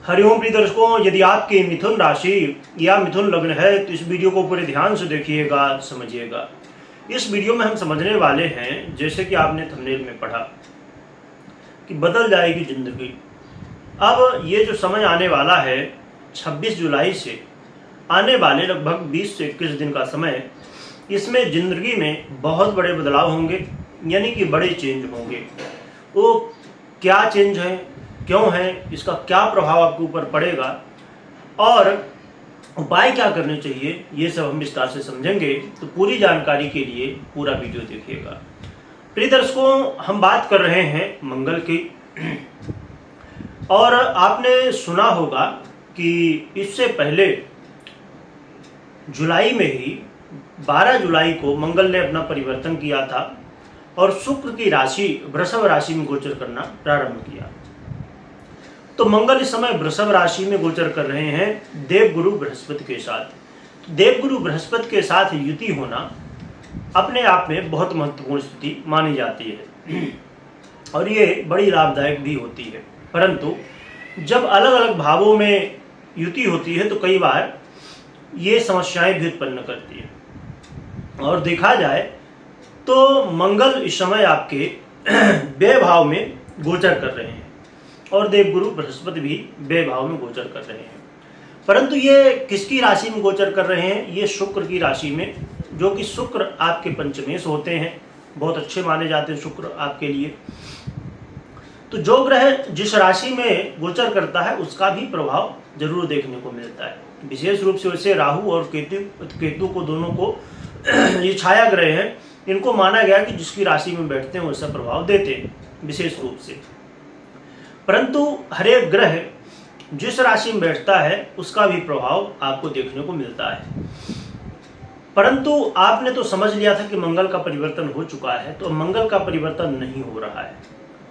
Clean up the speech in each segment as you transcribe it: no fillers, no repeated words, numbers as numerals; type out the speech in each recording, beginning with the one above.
हरिओम प्रिय दर्शकों, यदि आपकी मिथुन राशि या मिथुन लग्न है तो इस वीडियो को पूरे ध्यान से देखिएगा, समझिएगा। इस वीडियो में हम समझने वाले हैं, जैसे कि आपने थंबनेल में पढ़ा कि बदल जाएगी जिंदगी। अब ये जो समय आने वाला है 26 जुलाई से आने वाले लगभग 20 से 21 दिन का समय, इसमें जिंदगी में बहुत बड़े बदलाव होंगे, यानी कि बड़े चेंज होंगे। वो क्या चेंज है, क्यों है, इसका क्या प्रभाव आपके ऊपर पड़ेगा और उपाय क्या करने चाहिए, ये सब हम विस्तार से समझेंगे। तो पूरी जानकारी के लिए पूरा वीडियो देखिएगा। प्रिय दर्शकों, हम बात कर रहे हैं मंगल की। और आपने सुना होगा कि इससे पहले जुलाई में ही 12 जुलाई को मंगल ने अपना परिवर्तन किया था और शुक्र की राशि वृषभ राशि में गोचर करना प्रारंभ किया। तो मंगल इस समय वृषभ राशि में गोचर कर रहे हैं देवगुरु बृहस्पति के साथ। देवगुरु बृहस्पति के साथ युति होना अपने आप में बहुत महत्वपूर्ण स्थिति मानी जाती है और ये बड़ी लाभदायक भी होती है। परंतु जब अलग अलग भावों में युति होती है तो कई बार ये समस्याएं भी उत्पन्न करती है। और देखा जाए तो मंगल इस समय आपके व्यय भाव में गोचर कर रहे हैं और देवगुरु बृहस्पति भी व्यय भाव में गोचर कर रहे हैं। परंतु ये किसकी राशि में गोचर कर रहे हैं? ये शुक्र की राशि में, जो कि शुक्र आपके पंचमेश होते हैं, बहुत अच्छे माने जाते हैं शुक्र आपके लिए। तो जो ग्रह जिस राशि में गोचर करता है उसका भी प्रभाव जरूर देखने को मिलता है। विशेष रूप से वैसे राहु और केतु को दोनों को ये छाया ग्रह हैं, इनको माना गया कि जिसकी राशि में बैठते हैं वैसा प्रभाव देते हैं विशेष रूप से। परंतु हर एक ग्रह जिस राशि में बैठता है उसका भी प्रभाव आपको देखने को मिलता है। परंतु आपने तो समझ लिया था कि मंगल का परिवर्तन हो चुका है, तो मंगल का परिवर्तन नहीं हो रहा है।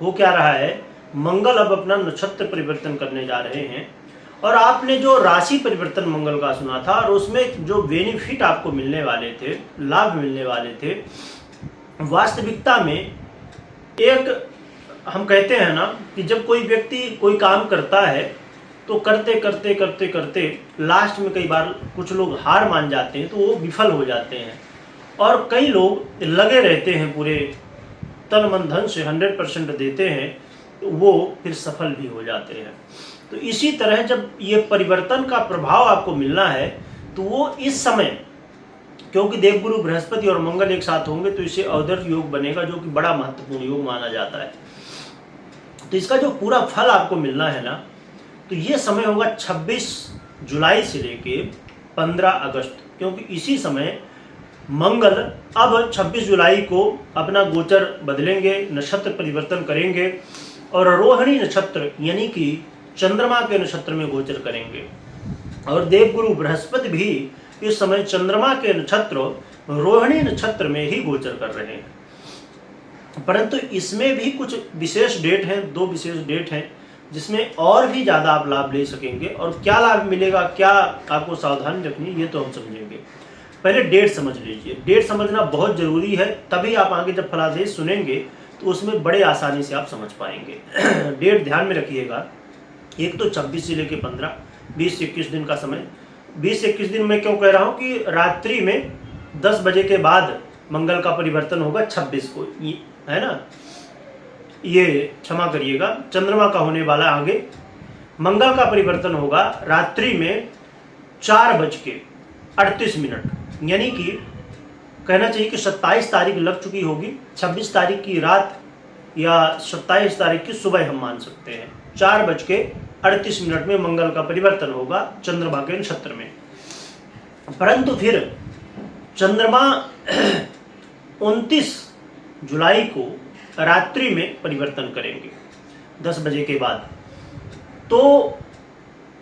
हो क्या रहा है? मंगल अब अपना नक्षत्र परिवर्तन करने जा रहे हैं और आपने जो राशि परिवर्तन मंगल का सुना था और उसमें जो बेनिफिट आपको मिलने वाले थे, लाभ मिलने वाले थे, वास्तविकता में एक हम कहते हैं ना कि जब कोई व्यक्ति कोई काम करता है तो करते करते करते करते लास्ट में कई बार कुछ लोग हार मान जाते हैं, तो वो विफल हो जाते हैं। और कई लोग लगे रहते हैं, पूरे तन मन धन से 100% देते हैं, तो वो फिर सफल भी हो जाते हैं। तो इसी तरह जब ये परिवर्तन का प्रभाव आपको मिलना है तो वो इस समय, क्योंकि देवगुरु बृहस्पति और मंगल एक साथ होंगे तो इसे अवदर्श योग बनेगा, जो कि बड़ा महत्वपूर्ण योग माना जाता है। तो इसका जो पूरा फल आपको मिलना है ना, तो ये समय होगा 26 जुलाई से लेके 15 अगस्त, क्योंकि इसी समय मंगल अब 26 जुलाई को अपना गोचर बदलेंगे, नक्षत्र परिवर्तन करेंगे और रोहिणी नक्षत्र यानी कि चंद्रमा के नक्षत्र में गोचर करेंगे। और देवगुरु बृहस्पति भी इस समय चंद्रमा के नक्षत्र रोहिणी नक्षत्र में ही गोचर कर रहे हैं। परंतु इसमें भी कुछ विशेष डेट हैं, 2 विशेष डेट हैं जिसमें और भी ज़्यादा आप लाभ ले सकेंगे। और क्या लाभ मिलेगा, क्या आपको सावधानी रखनी है, ये तो हम समझेंगे। पहले डेट समझ लीजिए। डेट समझना बहुत ज़रूरी है, तभी आप आगे जब फलादेश सुनेंगे तो उसमें बड़े आसानी से आप समझ पाएंगे। डेट ध्यान में रखिएगा। एक तो 26 से लेकर 15, 20 से 21 दिन का समय। 20 से 21 दिन में क्यों कह रहा हूँ कि रात्रि में 10 बजे के बाद मंगल का परिवर्तन होगा 26 को, है ना, ये क्षमा करिएगा, चंद्रमा का होने वाला आगे। मंगल का परिवर्तन होगा रात्रि में 4:38, यानी कि कहना चाहिए कि 27 तारीख लग चुकी होगी, 26 तारीख की रात या 27 तारीख की सुबह हम मान सकते हैं। 4:38 में मंगल का परिवर्तन होगा चंद्रमा के नक्षत्र में। परंतु फिर चंद्रमा 29 जुलाई को रात्रि में परिवर्तन करेंगे 10 बजे के बाद। तो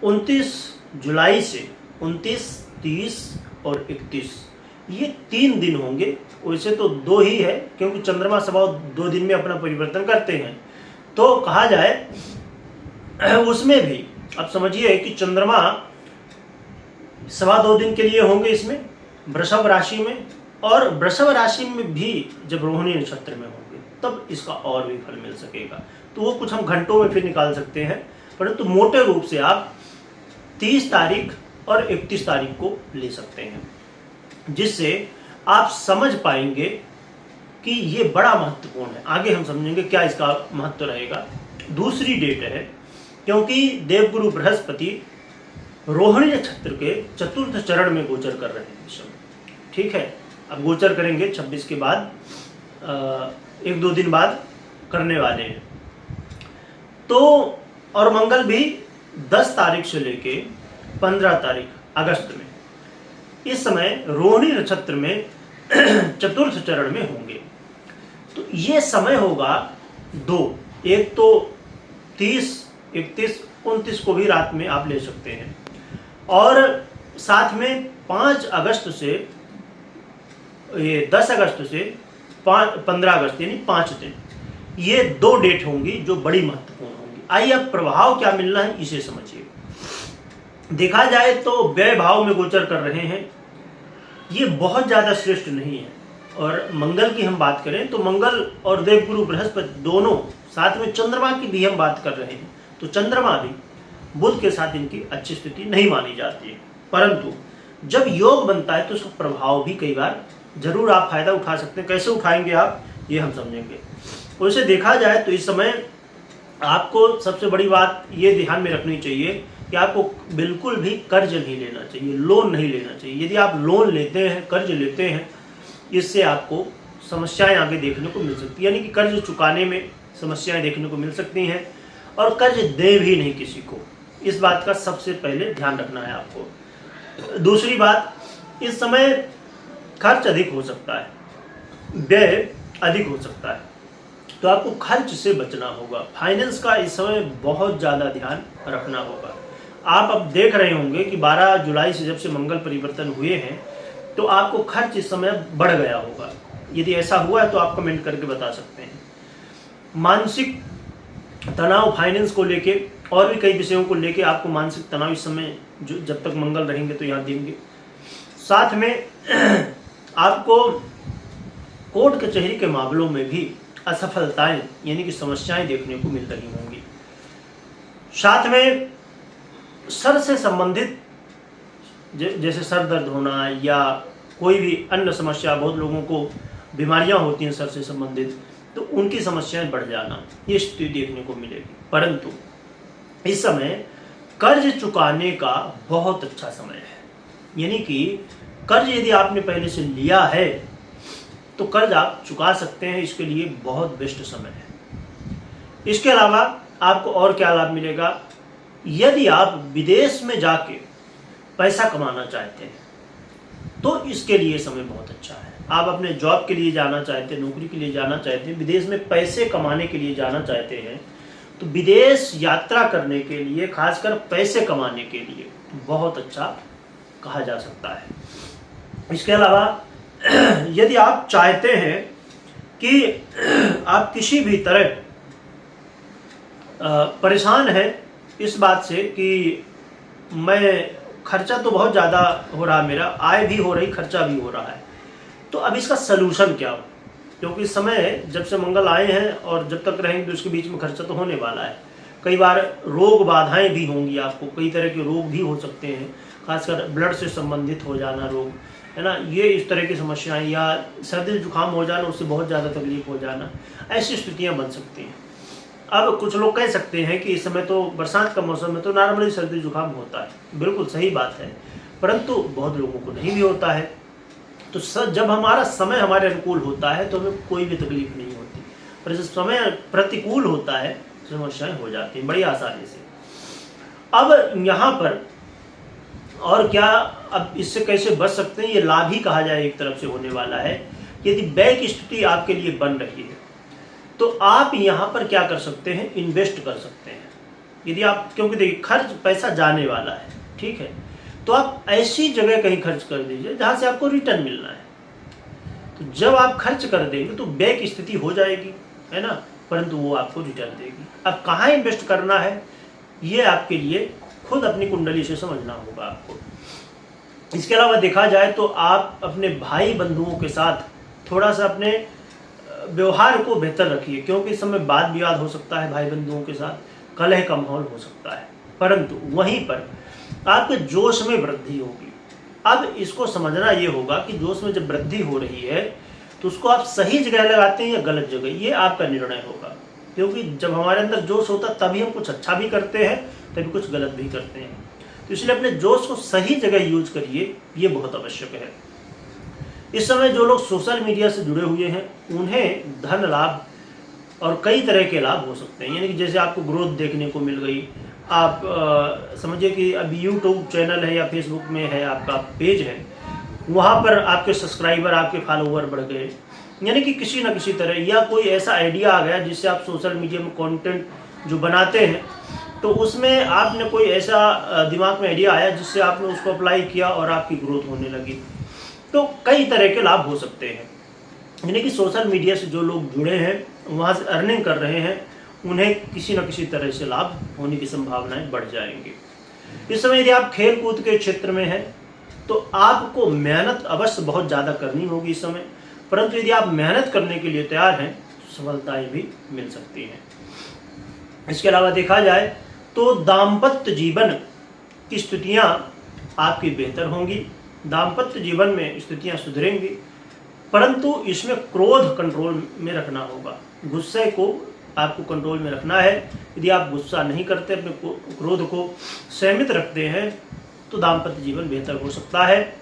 29 जुलाई से 29, 30 और 31 ये 3 दिन होंगे। वैसे तो 2 ही है, क्योंकि चंद्रमा सवा 2 दिन में अपना परिवर्तन करते हैं। तो कहा जाए उसमें भी अब समझिए कि चंद्रमा सवा 2 दिन के लिए होंगे इसमें वृषभ राशि में, और वृषभ राशि में भी जब रोहिणी नक्षत्र में होंगे तब इसका और भी फल मिल सकेगा। तो वो कुछ हम घंटों में फिर निकाल सकते हैं। परंतु मोटे रूप से आप 30 तारीख और 31 तारीख को ले सकते हैं, जिससे आप समझ पाएंगे कि ये बड़ा महत्वपूर्ण है। आगे हम समझेंगे क्या इसका महत्व रहेगा। दूसरी डेट है, क्योंकि देवगुरु बृहस्पति रोहिणी नक्षत्र के चतुर्थ चरण में गोचर कर रहे हैं इस समय, ठीक है। अब गोचर करेंगे 26 के बाद, 1-2 दिन बाद करने वाले हैं। तो और मंगल भी 10 तारीख से लेके 15 तारीख अगस्त में इस समय रोहिणी नक्षत्र में चतुर्थ चरण में होंगे। तो ये समय होगा 2, एक तो 30, 31, 29 को भी रात में आप ले सकते हैं, और साथ में 5 अगस्त से ये 10 अगस्त से 15 अगस्त यानी 5 दिन, ये 2 डेट होंगी जो बड़ी महत्वपूर्ण होंगी। आइए अब प्रभाव क्या मिलना है इसे समझिए। देखा जाए तो व्यय भाव में गोचर कर रहे हैं, ये बहुत ज़्यादा श्रेष्ठ नहीं है। और मंगल की हम बात करें तो मंगल और देवगुरु बृहस्पति दोनों, साथ में चंद्रमा की भी हम बात कर रहे हैं, तो चंद्रमा भी बुध के साथ इनकी अच्छी स्थिति नहीं मानी जाती है। परंतु जब योग बनता है तो उसका प्रभाव भी कई बार जरूर आप फायदा उठा सकते हैं। कैसे उठाएंगे आप, ये हम समझेंगे। वैसे देखा जाए तो इस समय आपको सबसे बड़ी बात ये ध्यान में रखनी चाहिए कि आपको बिल्कुल भी कर्ज नहीं लेना चाहिए, लोन नहीं लेना चाहिए। यदि आप लोन लेते हैं, कर्ज लेते हैं, इससे आपको समस्याएं आगे देखने को मिल सकती है, यानी कि कर्ज चुकाने में समस्याएं देखने को मिल सकती हैं, और कर्ज दे भी नहीं किसी को। इस बात का सबसे पहले ध्यान रखना है आपको। दूसरी बात, इस समय खर्च अधिक हो सकता है, व्यय अधिक हो सकता है, तो आपको खर्च से बचना होगा। फाइनेंस का इस समय बहुत ज़्यादा ध्यान रखना होगा। आप अब देख रहे होंगे कि 12 जुलाई से जब से मंगल परिवर्तन हुए हैं तो आपको खर्च इस समय बढ़ गया होगा। यदि ऐसा हुआ है तो आप कमेंट करके बता सकते हैं। मानसिक तनाव, फाइनेंस को लेके और भी कई विषयों को लेके आपको मानसिक तनाव इस समय जो जब तक मंगल रहेंगे तो यहाँ देंगे। साथ में आपको कोर्ट कचहरी के मामलों में भी असफलताएं यानी कि समस्याएं देखने को मिल रही होंगी। साथ में सर से संबंधित जैसे सर दर्द होना या कोई भी अन्य समस्या, बहुत लोगों को बीमारियां होती हैं सर से संबंधित, तो उनकी समस्याएं बढ़ जाना, ये स्थिति देखने को मिलेगी। परंतु इस समय कर्ज चुकाने का बहुत अच्छा समय है, यानी कि कर्ज यदि आपने पहले से लिया है तो कर्ज आप चुका सकते हैं, इसके लिए बहुत बेस्ट समय है। इसके अलावा आपको और क्या लाभ मिलेगा, यदि आप विदेश में जाके पैसा कमाना चाहते हैं तो इसके लिए समय बहुत अच्छा है। आप अपने जॉब के लिए जाना चाहते हैं, नौकरी के लिए जाना चाहते हैं, विदेश में पैसे कमाने के लिए जाना चाहते हैं, तो विदेश यात्रा करने के लिए, खासकर पैसे कमाने के लिए बहुत अच्छा कहा जा सकता है। इसके अलावा यदि आप चाहते हैं कि आप किसी भी तरह परेशान हैं इस बात से कि मैं खर्चा तो बहुत ज़्यादा हो रहा है, मेरा आय भी हो रही, खर्चा भी हो रहा है, तो अब इसका सलूशन क्या हो, क्योंकि इस समय जब से मंगल आए हैं और जब तक रहेंगे तो उसके बीच में खर्चा तो होने वाला है। कई बार रोग बाधाएं भी होंगी, आपको कई तरह के रोग भी हो सकते हैं, खासकर ब्लड से संबंधित हो जाना रोग, है ना, ये इस तरह की समस्याएं, या सर्दी जुकाम हो जाना, उससे बहुत ज़्यादा तकलीफ हो जाना, ऐसी स्थितियाँ बन सकती हैं। अब कुछ लोग कह सकते हैं कि इस समय तो बरसात का मौसम है तो नॉर्मली सर्दी जुकाम होता है, बिल्कुल सही बात है, परंतु बहुत लोगों को नहीं भी होता है। तो जब हमारा समय हमारे अनुकूल होता है तो हमें कोई भी तकलीफ नहीं होती, पर जब समय प्रतिकूल होता है समस्याएं हो जाती हैं बड़ी आसानी से। अब यहाँ पर और क्या, अब इससे कैसे बच सकते हैं, ये लाभ ही कहा जाए एक तरफ से होने वाला है। यदि व्यय की स्थिति आपके लिए बन रही है तो आप यहाँ पर क्या कर सकते हैं, इन्वेस्ट कर सकते हैं। यदि आप, क्योंकि देखिए खर्च पैसा जाने वाला है, ठीक है, तो आप ऐसी जगह कहीं खर्च कर दीजिए जहाँ से आपको रिटर्न मिलना है। तो जब आप खर्च कर देंगे तो व्यय की स्थिति हो जाएगी, है ना, परंतु वो आपको रिटर्न देगी। अब कहाँ इन्वेस्ट करना है ये आपके लिए खुद अपनी कुंडली से समझना होगा आपको। इसके अलावा देखा जाए तो आप अपने भाई बंधुओं के साथ थोड़ा सा अपने व्यवहार को बेहतर रखिए, क्योंकि इस समय वाद विवाद हो सकता है भाई बंधुओं के साथ, कलह का माहौल हो सकता है, परंतु वहीं पर आपके जोश में वृद्धि होगी। अब इसको समझना ये होगा कि जोश में जब वृद्धि हो रही है तो उसको आप सही जगह लगाते हैं या गलत जगह, ये आपका निर्णय होगा। क्योंकि जब हमारे अंदर जोश होता है तभी हम कुछ अच्छा भी करते हैं, तभी कुछ गलत भी करते हैं। तो इसलिए अपने जोश को सही जगह यूज करिए, ये बहुत आवश्यक है। इस समय जो लोग सोशल मीडिया से जुड़े हुए हैं उन्हें धन लाभ और कई तरह के लाभ हो सकते हैं। यानी कि जैसे आपको ग्रोथ देखने को मिल गई, आप समझिए कि अभी यूट्यूब चैनल है या फेसबुक में है आपका पेज है, वहाँ पर आपके सब्सक्राइबर, आपके फॉलोवर बढ़ गए, यानी कि किसी न किसी तरह, या कोई ऐसा आइडिया आ गया जिससे आप सोशल मीडिया में कंटेंट जो बनाते हैं तो उसमें आपने कोई ऐसा दिमाग में आइडिया आया जिससे आपने उसको अप्लाई किया और आपकी ग्रोथ होने लगी। तो कई तरह के लाभ हो सकते हैं। यानी कि सोशल मीडिया से जो लोग जुड़े हैं, वहाँ से अर्निंग कर रहे हैं, उन्हें किसी न किसी तरह से लाभ होने की संभावनाएं बढ़ जाएंगी। इस समय यदि आप खेल कूद के क्षेत्र में हैं तो आपको मेहनत अवश्य बहुत ज़्यादा करनी होगी इस समय, परंतु यदि आप मेहनत करने के लिए तैयार हैं तो सफलताएं भी मिल सकती हैं। इसके अलावा देखा जाए तो दाम्पत्य जीवन की स्थितियाँ आपकी बेहतर होंगी, दाम्पत्य जीवन में स्थितियाँ सुधरेंगी, परंतु इसमें क्रोध कंट्रोल में रखना होगा। गुस्से को आपको कंट्रोल में रखना है। यदि आप गुस्सा नहीं करते, अपने क्रोध को संयमित रखते हैं तो दाम्पत्य जीवन बेहतर हो सकता है।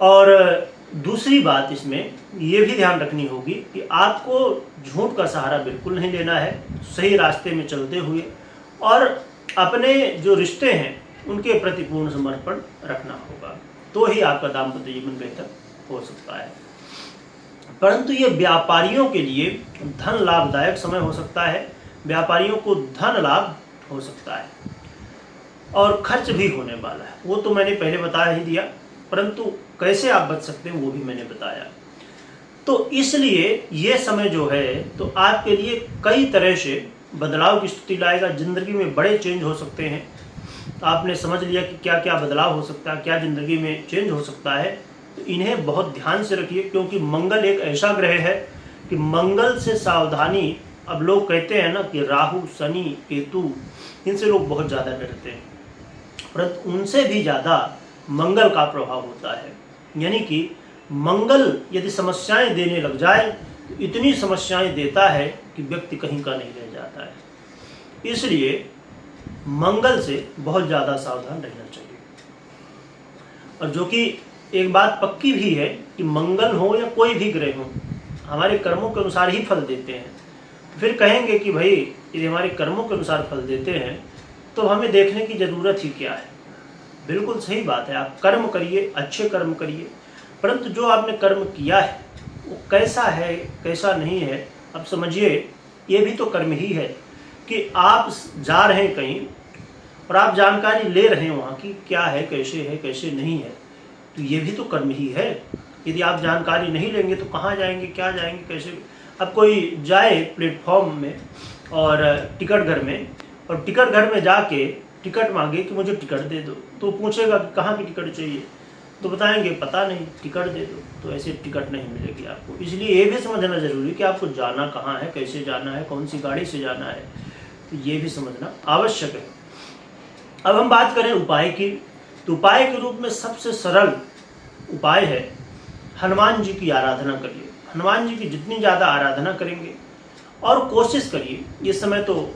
और दूसरी बात इसमें ये भी ध्यान रखनी होगी कि आपको झूठ का सहारा बिल्कुल नहीं लेना है, सही रास्ते में चलते हुए और अपने जो रिश्ते हैं उनके प्रति पूर्ण समर्पण रखना होगा, तो ही आपका दाम्पत्य जीवन बेहतर हो सकता है। परंतु ये व्यापारियों के लिए धन लाभदायक समय हो सकता है, व्यापारियों को धन लाभ हो सकता है और खर्च भी होने वाला है, वो तो मैंने पहले बता ही दिया, परंतु कैसे आप बच सकते हैं वो भी मैंने बताया। तो इसलिए ये समय जो है तो आपके लिए कई तरह से बदलाव की स्थिति लाएगा, जिंदगी में बड़े चेंज हो सकते हैं। आपने समझ लिया कि क्या क्या बदलाव हो सकता है, क्या जिंदगी में चेंज हो सकता है, तो इन्हें बहुत ध्यान से रखिए। क्योंकि मंगल एक ऐसा ग्रह है कि मंगल से सावधानी, अब लोग कहते हैं ना कि राहु, शनि, केतु, इनसे लोग बहुत ज़्यादा डरते हैं, परंतु उनसे भी ज़्यादा मंगल का प्रभाव होता है। यानी कि मंगल यदि समस्याएं देने लग जाए तो इतनी समस्याएं देता है कि व्यक्ति कहीं का नहीं रह जाता है। इसलिए मंगल से बहुत ज़्यादा सावधान रहना चाहिए। और जो कि एक बात पक्की भी है कि मंगल हो या कोई भी ग्रह हो, हमारे कर्मों के अनुसार ही फल देते हैं। फिर कहेंगे कि भाई यदि हमारे कर्मों के अनुसार फल देते हैं तो हमें देखने की ज़रूरत ही क्या है। बिल्कुल सही बात है, आप कर्म करिए, अच्छे कर्म करिए, परंतु जो आपने कर्म किया है वो कैसा है कैसा नहीं है, अब समझिए ये भी तो कर्म ही है कि आप जा रहे हैं कहीं और आप जानकारी ले रहे हैं वहाँ की क्या है कैसे नहीं है, तो ये भी तो कर्म ही है। यदि आप जानकारी नहीं लेंगे तो कहाँ जाएंगे, क्या जाएंगे, कैसे। अब कोई जाए प्लेटफॉर्म में और टिकट घर में, और टिकट घर में जाके टिकट मांगे कि मुझे टिकट दे दो, तो पूछेगा कि कहाँ की टिकट चाहिए, तो बताएंगे पता नहीं, टिकट दे दो, तो ऐसे टिकट नहीं मिलेगी आपको। इसलिए ये भी समझना जरूरी है कि आपको जाना कहाँ है, कैसे जाना है, कौन सी गाड़ी से जाना है, तो ये भी समझना आवश्यक है। अब हम बात करें उपाय की, तो उपाय के रूप में सबसे सरल उपाय है हनुमान जी की आराधना करिए। हनुमान जी की जितनी ज़्यादा आराधना करेंगे और कोशिश करिए, ये समय तो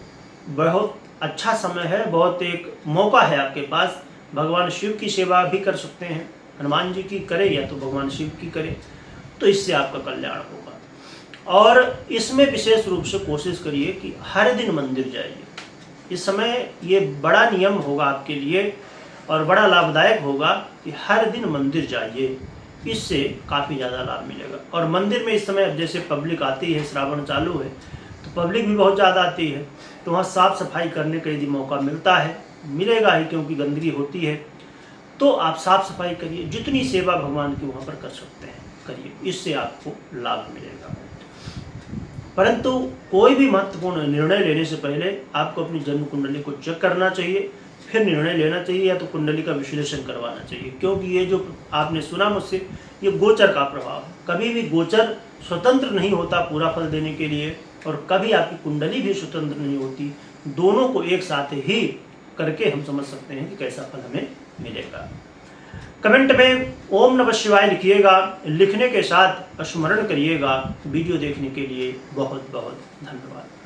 बहुत अच्छा समय है, बहुत एक मौका है आपके पास, भगवान शिव की सेवा भी कर सकते हैं, हनुमान जी की करें या तो भगवान शिव की करें, तो इससे आपका कल्याण होगा। और इसमें विशेष रूप से कोशिश करिए कि हर दिन मंदिर जाइए। इस समय ये बड़ा नियम होगा आपके लिए और बड़ा लाभदायक होगा कि हर दिन मंदिर जाइए, इससे काफ़ी ज़्यादा लाभ मिलेगा। और मंदिर में इस समय जैसे पब्लिक आती है, श्रावण चालू है तो पब्लिक भी बहुत ज़्यादा आती है, तो वहाँ साफ़ सफाई करने का यदि मौका मिलता है, मिलेगा ही क्योंकि गंदगी होती है, तो आप साफ़ सफाई करिए, जितनी सेवा भगवान की वहाँ पर कर सकते हैं करिए, इससे आपको लाभ मिलेगा। परंतु कोई भी महत्वपूर्ण निर्णय लेने से पहले आपको अपनी जन्म कुंडली को चेक करना चाहिए, फिर निर्णय लेना चाहिए, या तो कुंडली का विश्लेषण करवाना चाहिए। क्योंकि ये जो आपने सुना मुझसे, ये गोचर का प्रभाव है। कभी भी गोचर स्वतंत्र नहीं होता पूरा फल देने के लिए, और कभी आपकी कुंडली भी स्वतंत्र नहीं होती। दोनों को एक साथ ही करके हम समझ सकते हैं कि कैसा फल हमें मिलेगा। कमेंट में ओम नमः शिवाय लिखिएगा, लिखने के साथ स्मरण करिएगा। वीडियो देखने के लिए बहुत बहुत धन्यवाद।